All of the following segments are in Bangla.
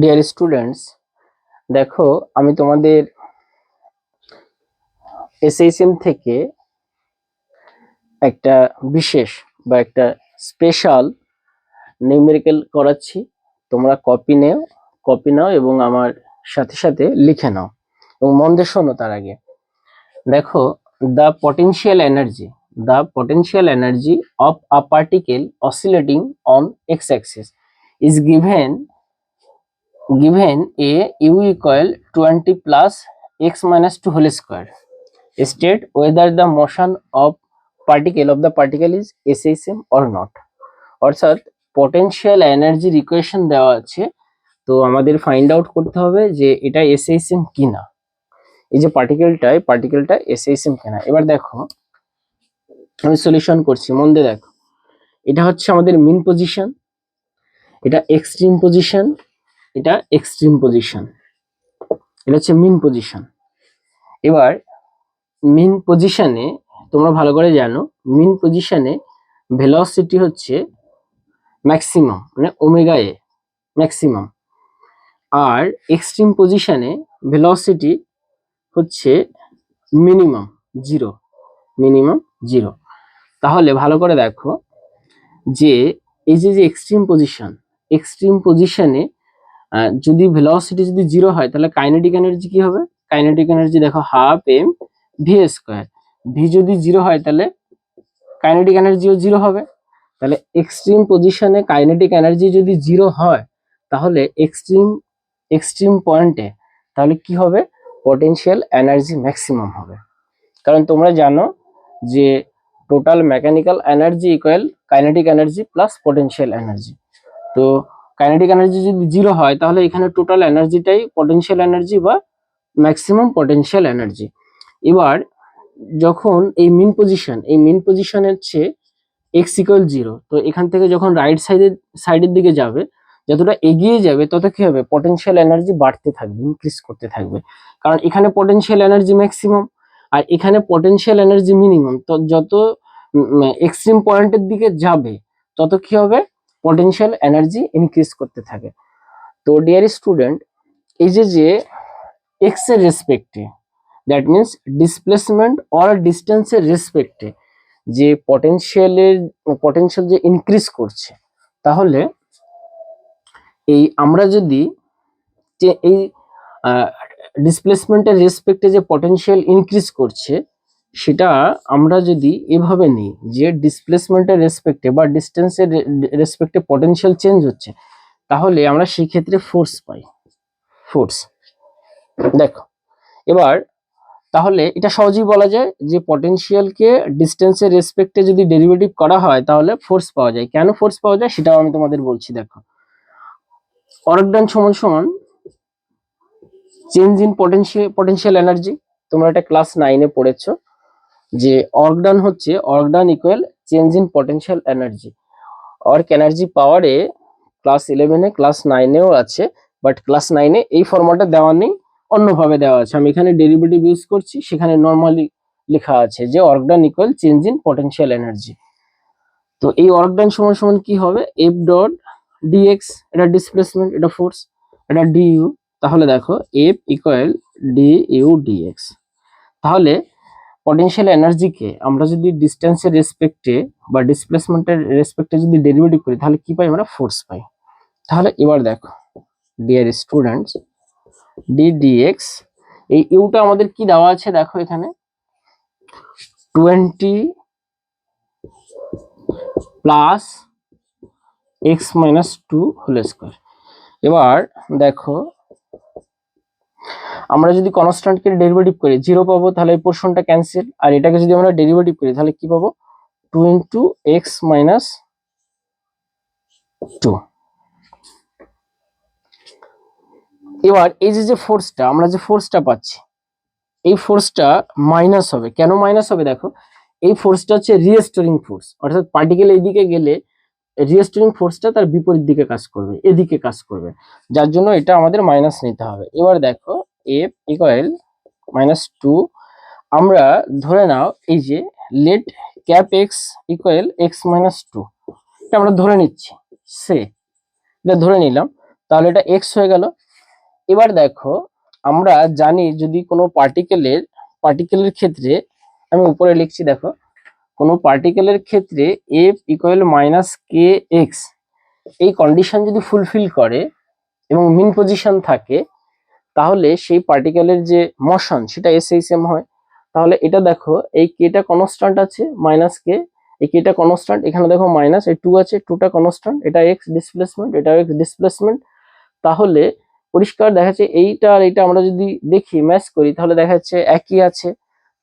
ডিয়ার স্টুডেন্টস, দেখো আমি তোমাদের এসএসএম থেকে একটা বিশেষ বা একটা স্পেশাল নিউমেরিক্যাল করাচ্ছি। তোমরা কপি নাও এবং আমার সাথে সাথে লিখে নাও এবং মন দিয়ে শোনো। তার আগে দেখো, the potential energy of a particle oscillating on x Axis is given a u equal 20 plus x minus 2 whole square. State whether the motion of the particle is SHM or not. অর্থাৎ পটেনশিয়াল এনার্জির ইকুয়েশন দেওয়া আছে, তো আমাদের ফাইন্ড আউট করতে হবে যে এটা SHM কিনা। এই যে পার্টিকেলটা SHM কিনা। এবার দেখো আমি সলিউশন করছি, মন দিয়ে দেখো। এটা হচ্ছে আমাদের মিন পজিশন, এটা এক্সট্রিম পজিশন, এটা এক্সট্রিম পজিশন, এটা হচ্ছে মিন পজিশন। এবার মিন পজিশনে তোমরা ভালো করে জানো, মিন পজিশনে ভেলোসিটি হচ্ছে ম্যাক্সিমাম, মানে ওমেগা এ ম্যাক্সিমাম। আর এক্সট্রিম পজিশনে ভেলোসিটি হচ্ছে মিনিমাম জিরো। তাহলে ভালো করে দেখো যে এই যে এক্সট্রিম পজিশনে যদি ভেলোসিটি যদি জিরো হয় তাহলে কাইনেটিক এনার্জি কি হবে? কাইনেটিক এনার্জি দেখো half m v square. V যদি জিরো হয় তাহলে কাইনেটিক এনার্জিও জিরো হবে। তাহলে এক্সট্রিম পজিশনে কাইনেটিক এনার্জি যদি জিরো হয় তাহলে এক্সট্রিম পয়েন্টে তাহলে কি হবে? পটেনশিয়াল এনার্জি ম্যাক্সিমাম হবে। কারণ তোমরা জানো যে total mechanical energy equal kinetic energy plus potential energy. তো কাইনেটিক এনার্জি যদি জিরো হয় তাহলে এখানে টোটাল এনার্জিটাই পটেনশিয়াল এনার্জি বা ম্যাক্সিমাম পটেনশিয়াল এনার্জি। এবার যখন এই মিন পজিশন হচ্ছে এক্স ইকুয়াল জিরো, তো এখান থেকে যখন রাইট সাইডের দিকে যাবে, যতটা এগিয়ে যাবে তত কি হবে? পটেনশিয়াল এনার্জি বাড়তে থাকবে, ইনক্রিজ করতে থাকবে। কারণ এখানে পটেনশিয়াল এনার্জি ম্যাক্সিমাম আর এখানে পটেনশিয়াল এনার্জি মিনিমাম। তো যত এক্সট্রিম পয়েন্টের দিকে যাবে তত কি হবে? পটেনশিয়াল এনার্জি ইনক্রিজ করতে থাকে। তো ডিয়ার স্টুডেন্ট, এই যে এক্স এর রেসপেক্টে, দ্যাট মিনস ডিসপ্লেসমেন্ট অর ডিস্টেন্সের রেসপেক্টে যে পটেনশিয়াল যে ইনক্রিজ করছে, তাহলে এই আমরা যদি যে এই ডিসপ্লেসমেন্টের রেসপেক্টে যে পটেনশিয়াল ইনক্রিজ করছে সেটা আমরা যদি এভাবে নিই যে ডিসপ্লেসমেন্টের রেসপেক্টে বা ডিস্টেন্সের রেসপেক্টে পটেনশিয়াল চেঞ্জ হচ্ছে, তাহলে আমরা সেই ক্ষেত্রে ফোর্স পাই। দেখো এবার, তাহলে এটা সহজেই বলা যায় যে পটেনশিয়ালকে ডিস্টেন্সের রেসপেক্টে যদি ডেরিভেটিভ করা হয় তাহলে ফোর্স পাওয়া যায়। কেন ফোর্স পাওয়া যায় সেটাও আমি তোমাদের বলছি। দেখো, ওয়ার্ক ডান সমান সমান চেঞ্জ ইন পটেনশিয়াল এনার্জি। তোমরা এটা ক্লাস 9-এ পড়েছো যে work done equal change in potential energy. Work energy পাওয়ারে ক্লাস 11-এ, ক্লাস 9-এও আছে, বাট ক্লাস 9-এ এই ফর্মুলাটা দেওয়া নেই, অন্যভাবে দেওয়া আছে। আমি এখানে ডেরিভেটিভ ইউজ করছি, সেখানে নর্মালি লেখা আছে যে work done equal change in potential energy. তো এই ওয়ার্ক ডান সমান সমান কি হবে? এফ ডট ডিএক্স, এটা ডিসপ্লেসমেন্ট, এটা ফোর্স, এটা ডিইউ। তাহলে দেখো এফ ইকুয়াল ডিইউ ডিএক্স। তাহলে পটেনশিয়াল এনার্জিকে আমরা যদি ডিস্টেন্সের রেসপেক্টে বা ডিসপ্লেসমেন্টের রেসপেক্টে যদি ডেরিভেটিভ করি তাহলে কি পাই? আমরা ফোর্স পাই। তাহলে এবার দেখো ডিয়ার স্টুডেন্টস, ডি ডিএক্স, এই ইউটা আমাদের কি দেওয়া আছে? দেখো এখানে 20 plus x minus 2 whole square. এবার দেখো আমরা যদি কনস্ট্যান্টকে ডেরিভেটিভ করি জিরো পাবো, তাহলে এই পোর্শনটা ক্যান্সেল। আর এটাকে যদি আমরা ডেরিভেটিভ করি তাহলে কি পাবো? 2 ইন্টু এক্স মাইনাস 2। এবার এই যে ফোর্সটা, আমরা যে ফোর্সটা পাচ্ছি, এই ফোর্সটা মাইনাস হবে। কেন মাইনাস হবে? দেখো, এই ফোর্সটা হচ্ছে রিস্টোরিং ফোর্স, অর্থাৎ পার্টিকেল এইদিকে গেলে রিস্টোরিং ফোর্সটা তার বিপরীত দিকে কাজ করবে, এদিকে কাজ করবে, যার জন্য এটা আমাদের মাইনাস নিতে হবে। এবার দেখো এফ ইকুয়াল -2, আমরা ধরে নাও এই যে let cap x equal x minus 2, এটা আমরা ধরে নিচ্ছি, এটা ধরে নিলাম। তাহলে এটা এক্স হয়ে গেল। এবার দেখো আমরা জানি যদি কোনো পার্টিকেলের ক্ষেত্রে, আমি উপরে লিখছি দেখো, কোনো পার্টিকেলের ক্ষেত্রে এফ ইকুয়াল মাইনাস কে এক্স, এই কন্ডিশন যদি ফুলফিল করে এবং মিন পজিশন থাকে, তাহলে সেই পার্টিকেলের যে মোশন সেটা এস এইচ এম হয়। তাহলে এটা দেখো এই কেটা কনস্ট্যান্ট আছে মাইনাস কে, এই কেটা কনস্ট্যান্ট, এখানে দেখো মাইনাস এই টু আছে, টুটা কনস্ট্যান্ট, এটা এক্স ডিসপ্লেসমেন্ট, এটা এক্স ডিসপ্লেসমেন্ট। তাহলে পরিষ্কার দেখা যাচ্ছে এইটা আর এইটা আমরা যদি দেখি ম্যাচ করি তাহলে দেখা যাচ্ছে একই আছে।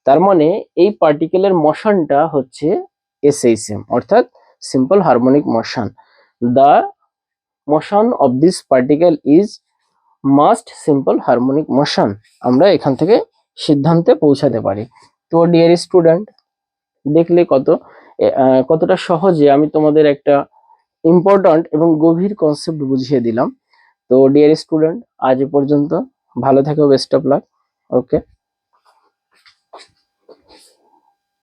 তার মানে এই পার্টিকেলের মোশনটা হচ্ছে এসএইচএম, অর্থাৎ simple harmonic motion. The motion of this particle is must simple harmonic motion, আমরা এখান থেকে সিদ্ধান্তে পৌঁছাতে পারি। তো ডিয়ার স্টুডেন্ট, দেখলে কতটা সহজে আমি তোমাদের একটা ইম্পর্ট্যান্ট এবং গভীর কনসেপ্ট বুঝিয়ে দিলাম। তো ডিয়ার স্টুডেন্ট, আজ এ পর্যন্ত, ভালো থেকো, বেস্ট অফ লাক, ওকে।